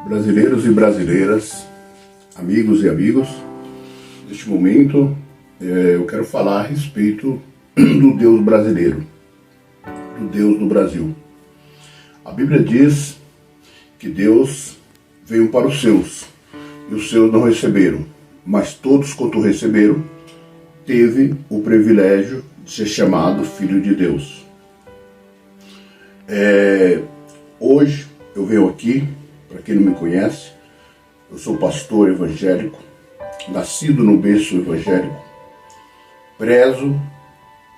Brasileiros e brasileiras, amigos e amigos, neste momento eu quero falar a respeito do Deus brasileiro, do Deus do Brasil. A Bíblia diz que Deus veio para os seus, e os seus não receberam, mas todos quanto receberam, teve o privilégio de ser chamado Filho de Deus. Hoje eu venho aqui, para quem não me conhece, eu sou pastor evangélico, nascido no berço evangélico, prezo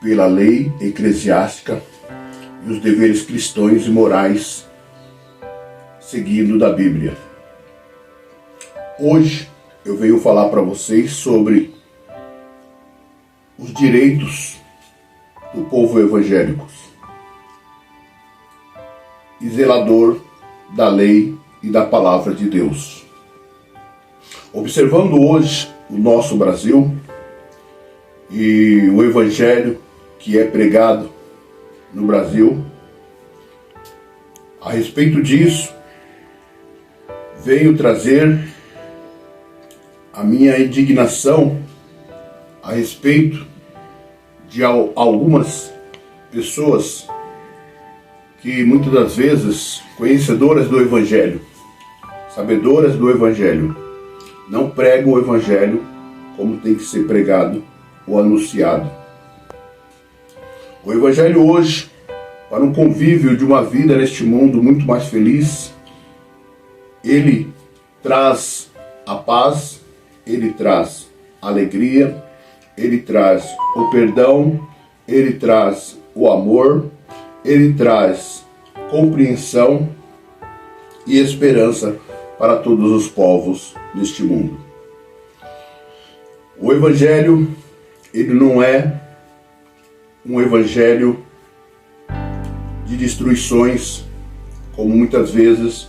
pela lei eclesiástica e os deveres cristãos e morais seguindo da Bíblia. Hoje eu venho falar para vocês sobre os direitos do povo evangélico e zelador da lei e da palavra de Deus. Observando hoje o nosso Brasil e o evangelho que é pregado no Brasil, a respeito disso, venho trazer a minha indignação a respeito de algumas pessoas que muitas das vezes, conhecedoras do Evangelho, sabedoras do Evangelho, não pregam o Evangelho como tem que ser pregado ou anunciado. O Evangelho hoje, para um convívio de uma vida neste mundo muito mais feliz, ele traz a paz, ele traz alegria, ele traz o perdão, ele traz o amor, ele traz compreensão e esperança para todos os povos deste mundo. O Evangelho, ele não é um evangelho de destruições, como muitas vezes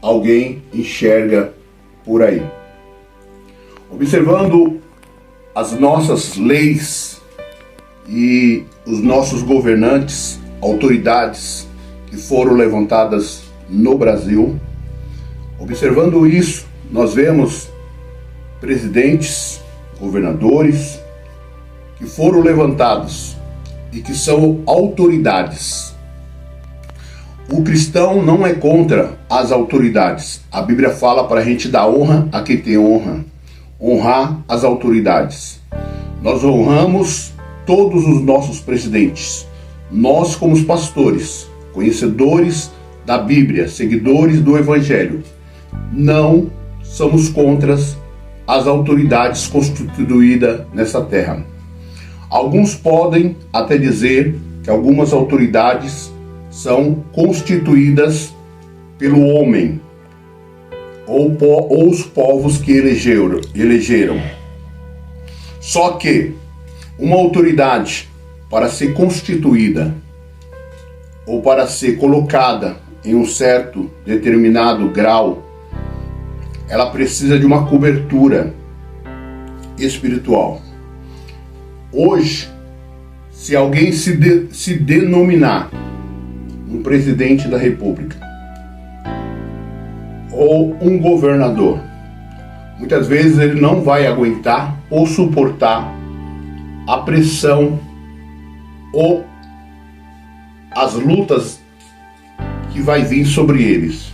alguém enxerga por aí. Observando as nossas leis e os nossos governantes, autoridades que foram levantadas no Brasil, observando isso, nós vemos presidentes, governadores que foram levantados e que são autoridades. O cristão não é contra as autoridades. A Bíblia fala para a gente dar honra a quem tem honra, honrar as autoridades. Nós honramos todos os nossos presidentes. Nós, como os pastores, conhecedores da Bíblia, seguidores do Evangelho, não somos contra as autoridades constituídas nessa terra. Alguns podem até dizer que algumas autoridades são constituídas pelo homem ou os povos que elegeram. Só que uma autoridade, para ser constituída ou para ser colocada em um certo determinado grau, ela precisa de uma cobertura espiritual. Hoje, se alguém se denominar um presidente da República ou um governador, muitas vezes ele não vai aguentar ou suportar a pressão ou as lutas que vai vir sobre eles.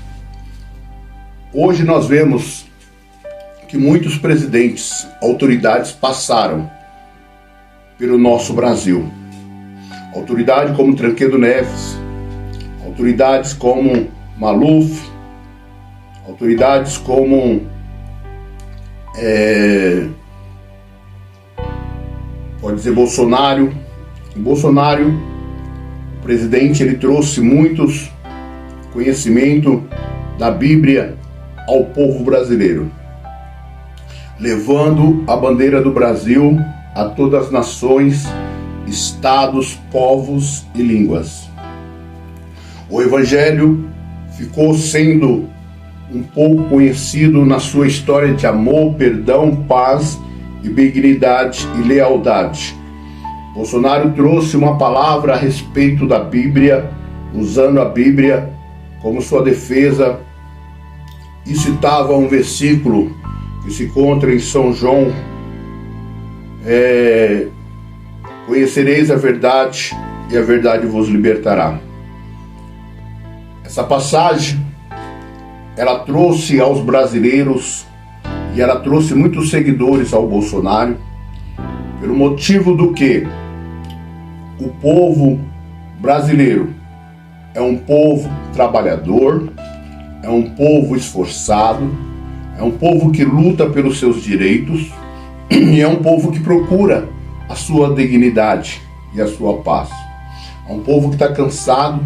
Hoje nós vemos que muitos presidentes, autoridades passaram pelo nosso Brasil. Autoridades como Tancredo Neves, autoridades como Maluf, autoridades como pode dizer Bolsonaro. O Bolsonaro, o presidente, ele trouxe muitos conhecimento da Bíblia ao povo brasileiro, levando a bandeira do Brasil a todas as nações, estados, povos e línguas. O Evangelho ficou sendo um pouco conhecido na sua história de amor, perdão, paz e benignidade e lealdade. Bolsonaro trouxe uma palavra a respeito da Bíblia, usando a Bíblia como sua defesa e citava um versículo que se encontra em São João: conhecereis a verdade e a verdade vos libertará. Essa passagem, ela trouxe aos brasileiros e ela trouxe muitos seguidores ao Bolsonaro, pelo motivo do que o povo brasileiro é um povo trabalhador, é um povo esforçado, é um povo que luta pelos seus direitos e é um povo que procura a sua dignidade e a sua paz. É um povo que está cansado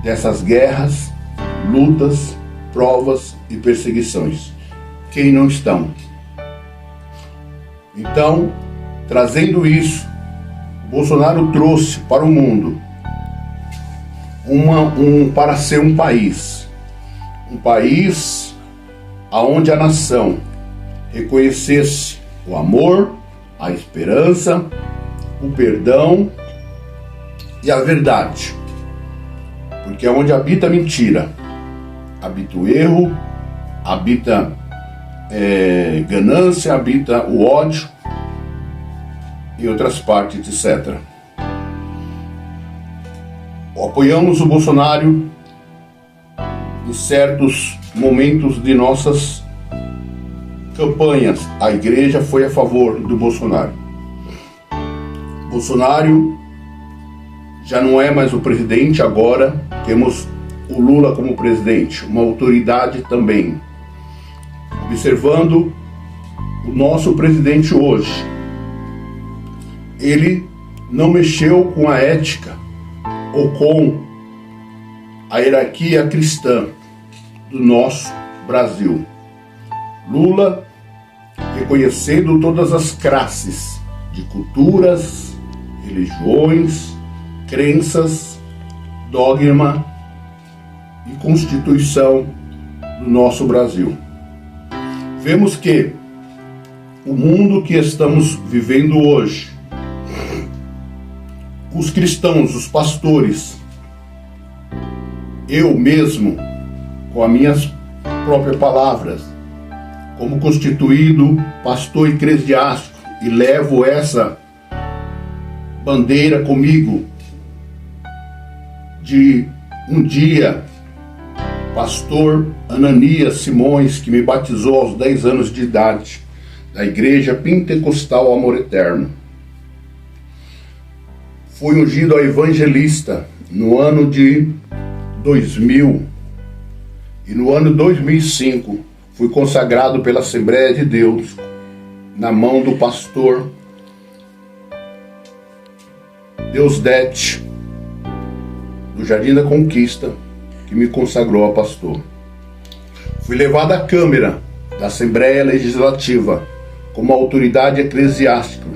dessas guerras, lutas, provas e perseguições. Quem não estão? Então, trazendo isso, Bolsonaro trouxe para o mundo para ser um país aonde a nação reconhecesse o amor, a esperança, o perdão e a verdade. Porque onde habita a mentira, habita o erro, habita ganância, habita o ódio e outras partes, etc. Apoiamos o Bolsonaro em certos momentos de nossas campanhas. A igreja foi a favor do Bolsonaro. Bolsonaro já não é mais o presidente, agora temos o Lula como presidente, uma autoridade também. Observando o nosso presidente hoje, ele não mexeu com a ética ou com a hierarquia cristã do nosso Brasil. Lula, reconhecendo todas as classes de culturas, religiões, crenças, dogma e constituição do nosso Brasil. Vemos que o mundo que estamos vivendo hoje, os cristãos, os pastores, eu mesmo, com as minhas próprias palavras, como constituído pastor eclesiástico, e levo essa bandeira comigo, de um dia, pastor Ananias Simões, que me batizou aos 10 anos de idade, da Igreja Pentecostal Amor Eterno. Fui ungido a evangelista no ano de 2000 e no ano 2005 fui consagrado pela Assembleia de Deus na mão do pastor Deusdete do Jardim da Conquista, que me consagrou a pastor. Fui levado à Câmara da Assembleia Legislativa como autoridade eclesiástica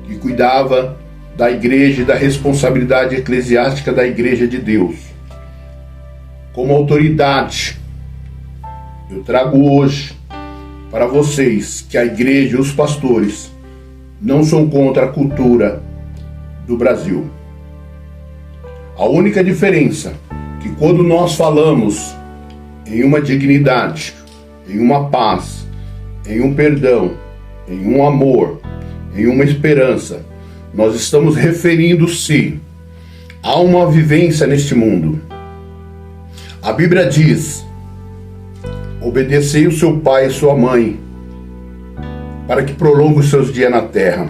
que cuidava da igreja e da responsabilidade eclesiástica da Igreja de Deus. Como autoridade, eu trago hoje para vocês que a igreja e os pastores não são contra a cultura do Brasil. A única diferença é que quando nós falamos em uma dignidade, em uma paz, em um perdão, em um amor, em uma esperança, nós estamos referindo-se a uma vivência neste mundo. A Bíblia diz: obedecei o seu pai e sua mãe, para que prolongue os seus dias na terra.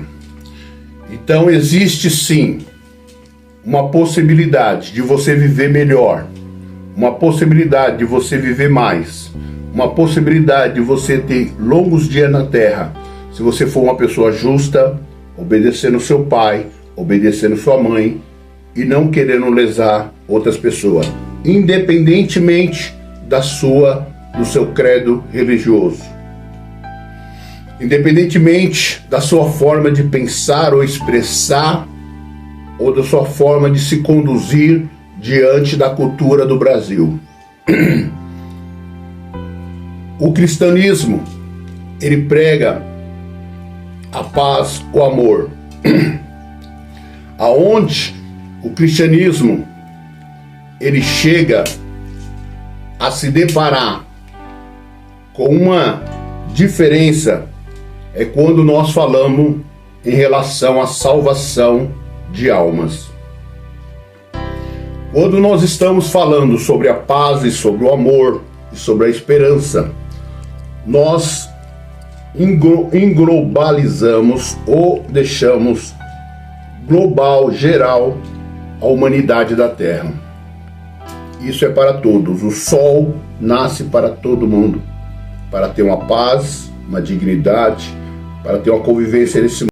Então existe sim uma possibilidade de você viver melhor, uma possibilidade de você viver mais, uma possibilidade de você ter longos dias na terra, se você for uma pessoa justa, obedecendo seu pai, obedecendo sua mãe e não querendo lesar outras pessoas, independentemente do seu credo religioso, independentemente da sua forma de pensar ou expressar, ou da sua forma de se conduzir diante da cultura do Brasil. O cristianismo, ele prega a paz, o amor. Aonde o cristianismo ele chega a se deparar com uma diferença, é quando nós falamos em relação à salvação de almas. Quando nós estamos falando sobre a paz e sobre o amor e sobre a esperança, nós englobalizamos ou deixamos global, geral, a humanidade da Terra. Isso é para todos. O sol nasce para todo mundo, para ter uma paz, uma dignidade, para ter uma convivência nesse